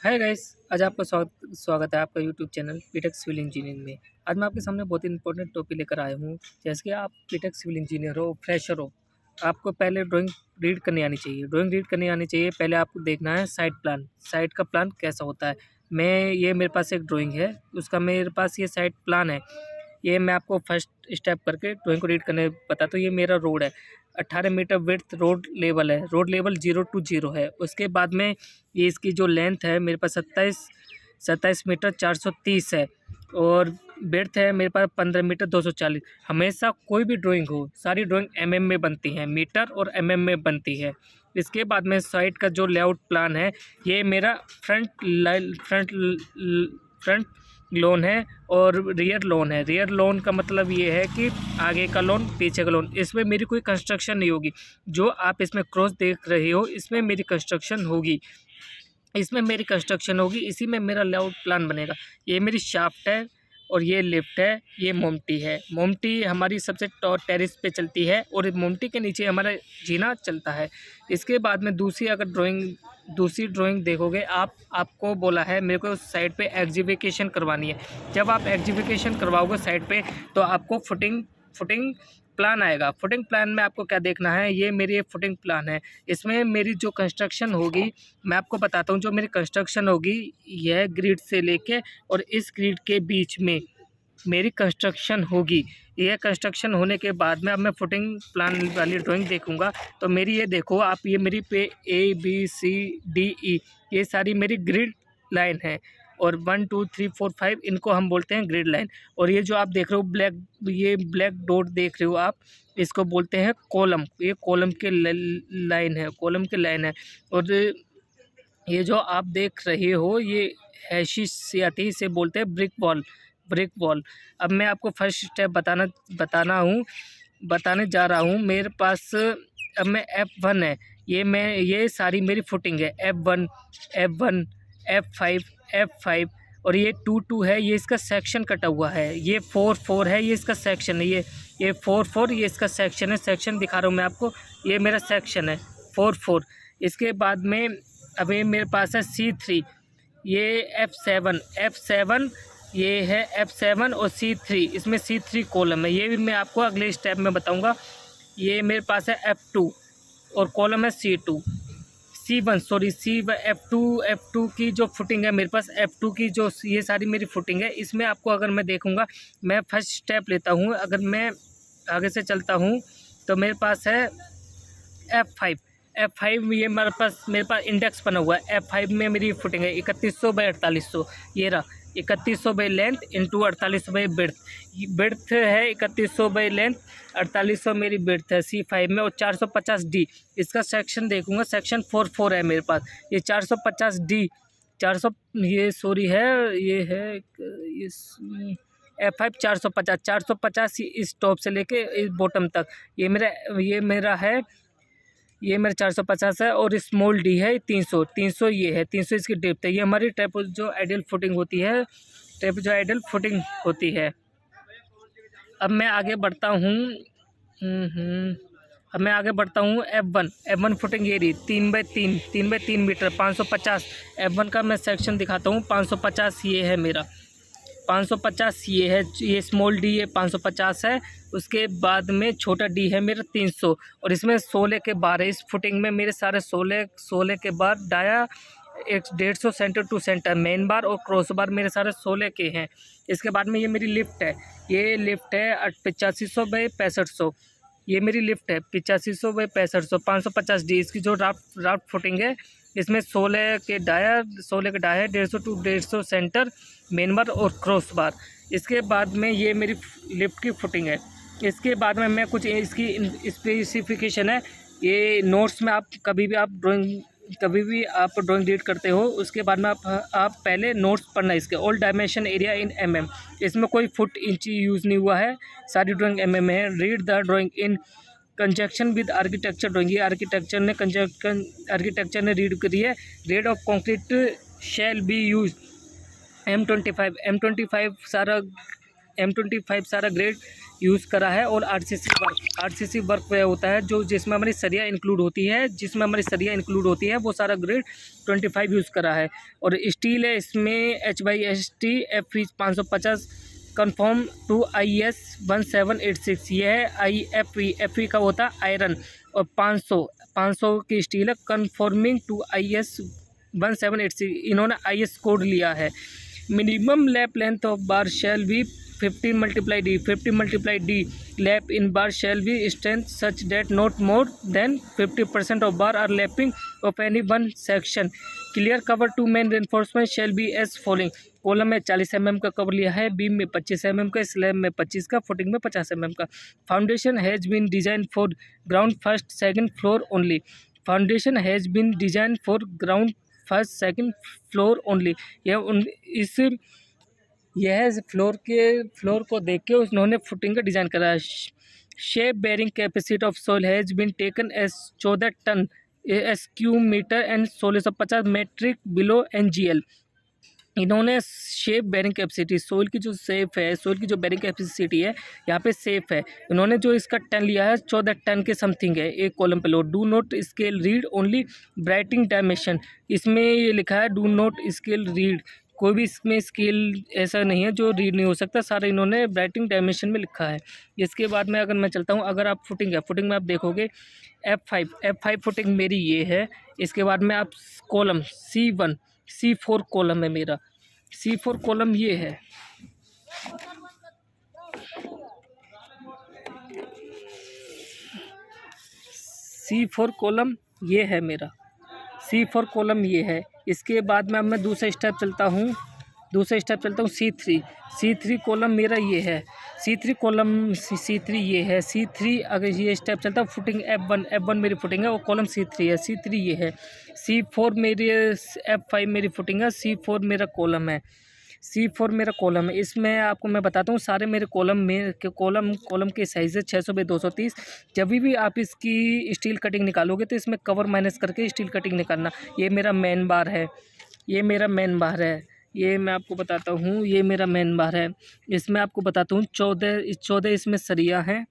Hi guys. आज आपका स्वागत है आपका YouTube channel B Tech civil engineering में। आज मैं आपके सामने बहुत ही इंपॉर्टेंट टॉपिक लेकर आया हूँ। जैसे कि आप बीटेक सिविल इंजीनियर हो, फ्रेशर हो, आपको पहले ड्राइंग रीड करनी आनी चाहिए। ड्राइंग रीड करनी आनी चाहिए। पहले आपको देखना है साइट प्लान, साइट का प्लान कैसा होता है। मेरे पास एक ड्राइंग है, उसका मेरे पास ये साइट प्लान है। ये मैं आपको फर्स्ट स्टेप करके ड्राइंग को रीड करने बताता हूँ। ये मेरा रोड है, 18 मीटर विड्थ रोड लेवल है। रोड लेवल 0 to 0 है। उसके बाद में ये इसकी जो लेंथ है मेरे पास 27 मीटर 430 है। और विड्थ है मेरे पास 15 मीटर 240। हमेशा कोई भी ड्राइंग हो, सारी ड्राइंग एमएम में बनती है, मीटर और एमएम में बनती है। इसके बाद में साइट का जो लेआउट प्लान है, ये मेरा फ्रंट लोन है और रियर लोन है। रियर लोन का मतलब ये है कि आगे का लोन पीछे का लोन। इसमें मेरी कोई कंस्ट्रक्शन नहीं होगी। जो आप इसमें क्रॉस देख रहे हो, इसमें मेरी कंस्ट्रक्शन होगी, इसमें मेरी कंस्ट्रक्शन होगी, इसी में मेरा लेआउट प्लान बनेगा। ये मेरी शाफ्ट है और ये लिफ्ट है, ये मोमटी है। मोमटी हमारी सबसे टॉप टेरिस पे चलती है और मोमटी के नीचे हमारा जीना चलता है। इसके बाद में दूसरी ड्राइंग देखोगे आप, आपको बोला है मेरे को उस साइड पे एग्जीबिशन करवानी है। जब आप एग्जीबिशन करवाओगे साइड पे, तो आपको फुटिंग प्लान आएगा। फुटिंग प्लान में आपको क्या देखना है, ये मेरी फुटिंग प्लान है। इसमें मेरी जो कंस्ट्रक्शन होगी, मैं आपको बताता हूँ। जो मेरी कंस्ट्रक्शन होगी, यह ग्रिड से लेके और इस ग्रिड के बीच में मेरी कंस्ट्रक्शन होगी। यह कंस्ट्रक्शन होने के बाद में अब मैं फुटिंग प्लान वाली ड्राइंग देखूंगा। तो मेरी ये देखो आप, ये मेरी पे ABCDE ये सारी मेरी ग्रिड लाइन है। और 1 2 3 4 5 इनको हम बोलते हैं ग्रिड लाइन। और ये जो आप देख रहे हो ये ब्लैक डॉट देख रहे हो आप, इसको बोलते हैं कॉलम। ये कॉलम के लाइन है, कॉलम के लाइन है। और ये जो आप देख रहे हो, ये हैशियाती से बोलते हैं ब्रिक वॉल। अब मैं आपको फर्स्ट स्टेप बताने जा रहा हूँ। मेरे पास अब मैं F1 है, ये सारी मेरी फुटिंग है। F1 F5 और ये 2 है, ये इसका सेक्शन कटा हुआ है। ये 4 है, ये इसका सेक्शन है। ये 4 ये इसका सेक्शन है। सेक्शन दिखा रहा हूँ मैं आपको, ये मेरा सेक्शन है 4। इसके बाद में अभी मेरे पास है C3, ये F7 ये है F7 और C3, इसमें C3 कॉलम है। ये भी मैं आपको अगले स्टेप में बताऊंगा। ये मेरे पास है F2 और कॉलम है F2 की जो फुटिंग है मेरे पास, F2 की जो ये सारी मेरी फुटिंग है। इसमें आपको अगर मैं देखूंगा, मैं फर्स्ट स्टेप लेता हूँ। अगर मैं आगे से चलता हूँ तो मेरे पास है F5 ये मेरे पास इंडेक्स बना हुआ है। F5 में मेरी फुटिंग है 3100 बाई 4800। ये रहा 3100 by length into 4800 by width है। 3100 बाई लेंथ, 4800 मेरी बिड्थ है C5 में। और 450D इसका सेक्शन देखूंगा, सेक्शन 4 है मेरे पास। ये 450D 400 ये सॉरी है, ये है F5 450 इस टॉप से लेके इस बॉटम तक। ये मेरा 450 है। और स्मॉल डी है 300 ये है 300 इसकी डेप्थ है। ये हमारी जो आइडियल फुटिंग होती है। अब मैं आगे बढ़ता हूँ। F1 फुटिंग ये रही 3 बाई 3 मीटर 550। F1 का मैं सेक्शन दिखाता हूँ। 550 ये है मेरा, 550 ये है। ये स्मॉल डी है 550 है। उसके बाद में छोटा डी है मेरा 300। और इसमें 16 के बार है। इस फुटिंग में मेरे सारे 16 के bar dia 150 centre to centre, main bar और क्रॉस बार मेरे सारे 16 के हैं। इसके बाद में ये मेरी लिफ्ट है। ये लिफ्ट है 8500 बाई 6500। ये मेरी लिफ्ट है 8500 बाई 6500। 550D इसकी जो राफ्ट फुटिंग है, इसमें 16 के dia 150 to 150 centre, main bar और क्रॉस बार। इसके बाद में ये मेरी लिफ्ट की फुटिंग है। इसके बाद में मैं कुछ इसकी स्पेसिफिकेशन है। ये नोट्स में आप कभी भी आप ड्राइंग रीड करते हो, उसके बाद में आप पहले नोट्स पढ़ना इसके। All dimension area in MM, इसमें कोई फुट इंच यूज़ नहीं हुआ है, सारी ड्राइंग MM है। Read the drawing in conjunction with architecture drawing, ये आर्किटेक्चर ने रीड करी है। Rid of concrete shall be use M25 सारा ग्रेड यूज़ करा है। और आरसीसी वर्क वह होता है जो जिसमें हमारी सरिया इंक्लूड होती है वो सारा ग्रेड 25 यूज़ करा है। और स्टील है इसमें HYST FE 550 confirm to IS 1786। ये है FE का होता है आयरन। और 500 की स्टील है कन्फर्मिंग टू IS 1786। इन्होंने IS कोड लिया है। Minimum lap length of bar shall be 50 × D lap in bar shall be strength such that not more than 50% of bar are lapping of any one section. Clear cover to main reinforcement shall be as following. Column में 40 mm का cover लिया है, beam में 25 mm का, slab में 25 का, footing में 50 mm का। Foundation has been design for ground first second floor only. Foundation has been design for ground first second floor only. यह फ्लोर को देख के उन्होंने फुटिंग का डिज़ाइन करा है। Safe bearing capacity of soil has been taken as 14 ton SQ metre and 1650 metric below NGL। इन्होंने safe bearing capacity, soil की जो बेरिंग कैपेसिटी है यहाँ पे सेफ है। इन्होंने जो इसका टन लिया है 14 टन के समथिंग है एक कॉलम पे load. Do not scale read only brightening dimension. इसमें ये लिखा है डू नॉट स्केल रीड, कोई भी इसमें स्केल ऐसा नहीं है जो रीड नहीं हो सकता, सारा इन्होंने राइटिंग डायमेंशन में लिखा है। इसके बाद में अगर मैं चलता हूँ, अगर आप फुटिंग में आप देखोगे F5 फुटिंग मेरी ये है। इसके बाद में आप कॉलम C4 कॉलम है मेरा, C4 कॉलम ये है। C4 कॉलम ये है मेरा, C4 कॉलम ये है। इसके बाद में अब मैं दूसरा स्टेप चलता हूँ C3 कॉलम मेरा ये है। C3 ये है। C3 अगर ये स्टेप चलता है फुटिंग F1 मेरी फुटिंग है और कॉलम C3 है। C3 ये है। C4 मेरी F5 मेरी फुटिंग है। C4 मेरा कॉलम है। इसमें आपको मैं बताता हूँ सारे मेरे कॉलम के साइज़ है 600/230। जब भी आप इसकी स्टील कटिंग निकालोगे तो इसमें कवर माइनस करके स्टील कटिंग निकालना। ये मेरा मेन बार है, ये मैं आपको बताता हूँ, ये मेरा मेन बार है। इसमें आपको बताता हूँ 14 इसमें सरिया हैं,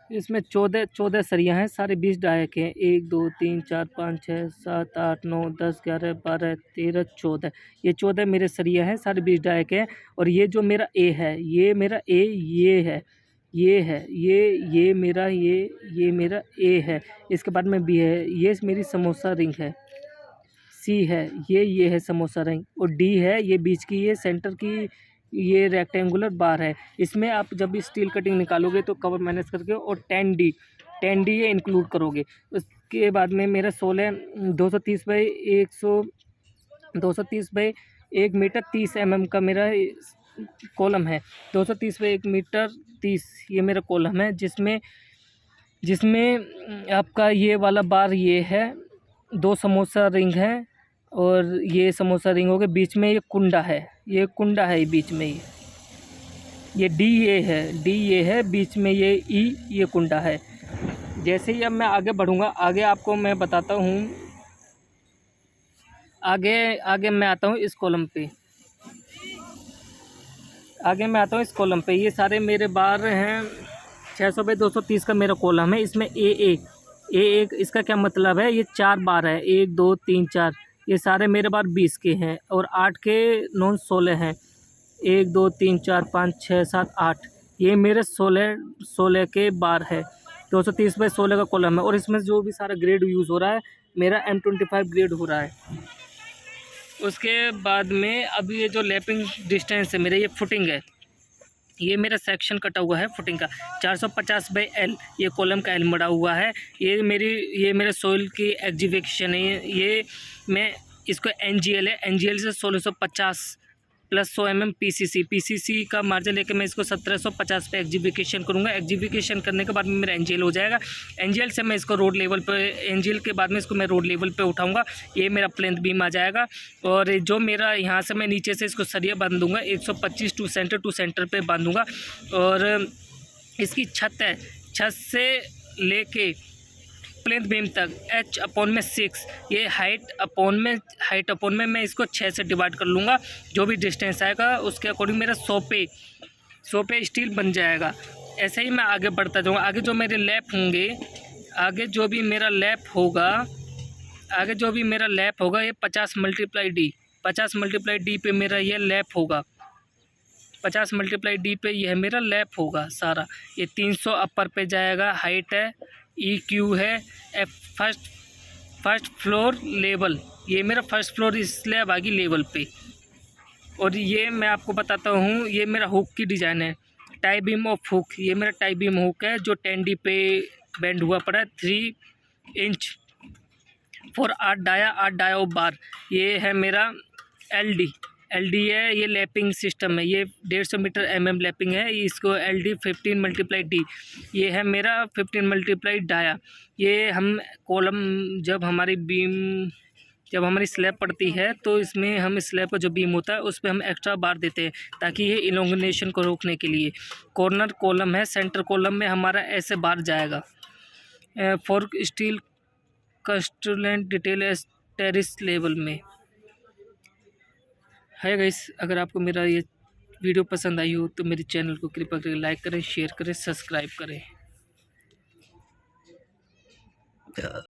इसमें 14 सरिया हैं, सारे 20 डायक हैं। 1 2 3 4 5 6 7 8 9 10 11 12 13 14, ये 14 मेरे सरिया हैं, सारे 20 डायक हैं। और ये जो मेरा ए है, ये मेरा ए ये है, ये मेरा ए है। इसके बाद में बी है, ये मेरी समोसा रिंग है। सी है, ये है समोसा रिंग। और डी है, ये बीच की, ये सेंटर की, ये रेक्टेंगुलर बार है। इसमें आप जब स्टील कटिंग निकालोगे तो कवर माइनस करके और 10D ये इंक्लूड करोगे। उसके बाद में मेरा 230/1 मीटर 30 mm का मेरा कॉलम है। 230/1 मीटर 30 ये मेरा कॉलम है, जिसमें आपका ये वाला बार ये है, 2 समोसा रिंग है और ये समोसा रिंग हो गए। बीच में ये कुंडा है, बीच में ये डी ये है, बीच में ये ई ये कुंडा है। जैसे ही अब मैं आगे बढ़ूँगा, आगे आपको मैं बताता हूँ, आगे मैं आता हूँ इस कॉलम पे। ये सारे मेरे बार हैं 600/230 का मेरा कॉलम है। इसमें ए इसका क्या मतलब है, ये 4 बार है, 1 2 3 4, ये सारे मेरे बार 20 के हैं और 8 के नॉन 16 हैं। 1 2 3 4 5 6 7 8, ये मेरे 16 के बार है। 230/16 का कॉलम है। और इसमें जो भी सारा ग्रेड यूज़ हो रहा है मेरा M25 ग्रेड हो रहा है। उसके बाद में अब ये जो लैपिंग डिस्टेंस है मेरा, ये फुटिंग है, ये मेरा सेक्शन कटा हुआ है फुटिंग का 450/L, ये कॉलम का L मड़ा हुआ है। ये मेरे सोइल की एग्जीबिशन है। ये मैं इसको NGL है, NGL से 1650 + 100 mm PCC का मार्जिन लेके मैं इसको 1750 पे एग्जीबिशन करूँगा। एग्जीबिशन करने के बाद में मेरा NGL हो जाएगा। NGL से मैं इसको रोड लेवल पे, NGL के बाद में इसको मैं रोड लेवल पे उठाऊँगा। ये मेरा प्लेंथ बीम आ जाएगा। और जो मेरा यहाँ से मैं नीचे से इसको सरिया बांध दूँगा 125 टू सेंटर पे बांधूँगा। और इसकी छत है, छत से लेके प्लेंथ बीम तक H/6, ये हाइट अपॉन में मैं इसको 6 से डिवाइड कर लूँगा। जो भी डिस्टेंस आएगा उसके अकॉर्डिंग मेरा 100 पे 100 पे स्टील बन जाएगा। ऐसे ही मैं आगे बढ़ता जाऊँगा। आगे जो मेरे लैप होंगे, आगे जो भी मेरा लैप होगा ये 50 मल्टीप्लाई डी, 50 मल्टीप्लाई डी पे मेरा ये लैप होगा। 50 मल्टीप्लाई डी पे यह मेरा लैप होगा सारा। ये 300 अपर पे जाएगा, हाइट है, EQ है, फर्स्ट फ्लोर लेवल, ये मेरा फर्स्ट फ्लोर स्लैब आ गई लेवल पे। और ये मैं आपको बताता हूँ, ये मेरा हुक की डिज़ाइन है, टाई बीम ऑफ हुक। ये मेरा टाई बीम हुक है जो 10D पे बेंड हुआ पड़ा है, 3 inch for 8 dia of bar. ये है मेरा LD है, ये लैपिंग सिस्टम है, ये 150 मीटर mm लैपिंग है, इसको LD 15 मल्टीप्लाई D। ये है मेरा 15 मल्टीप्लाई डाया। ये हम कॉलम जब हमारी स्लैब पड़ती है तो इसमें हम स्लैब का जो बीम होता है उस पर हम एक्स्ट्रा बार देते हैं ताकि ये इलोंगनेशन को रोकने के लिए। कॉर्नर कॉलम है, सेंटर कॉलम में हमारा ऐसे बार जाएगा। For steel constraint detail terrace level में है गाइस। अगर आपको मेरा ये वीडियो पसंद आई हो तो मेरे चैनल को कृपया करके लाइक करें, शेयर करें, सब्सक्राइब करें।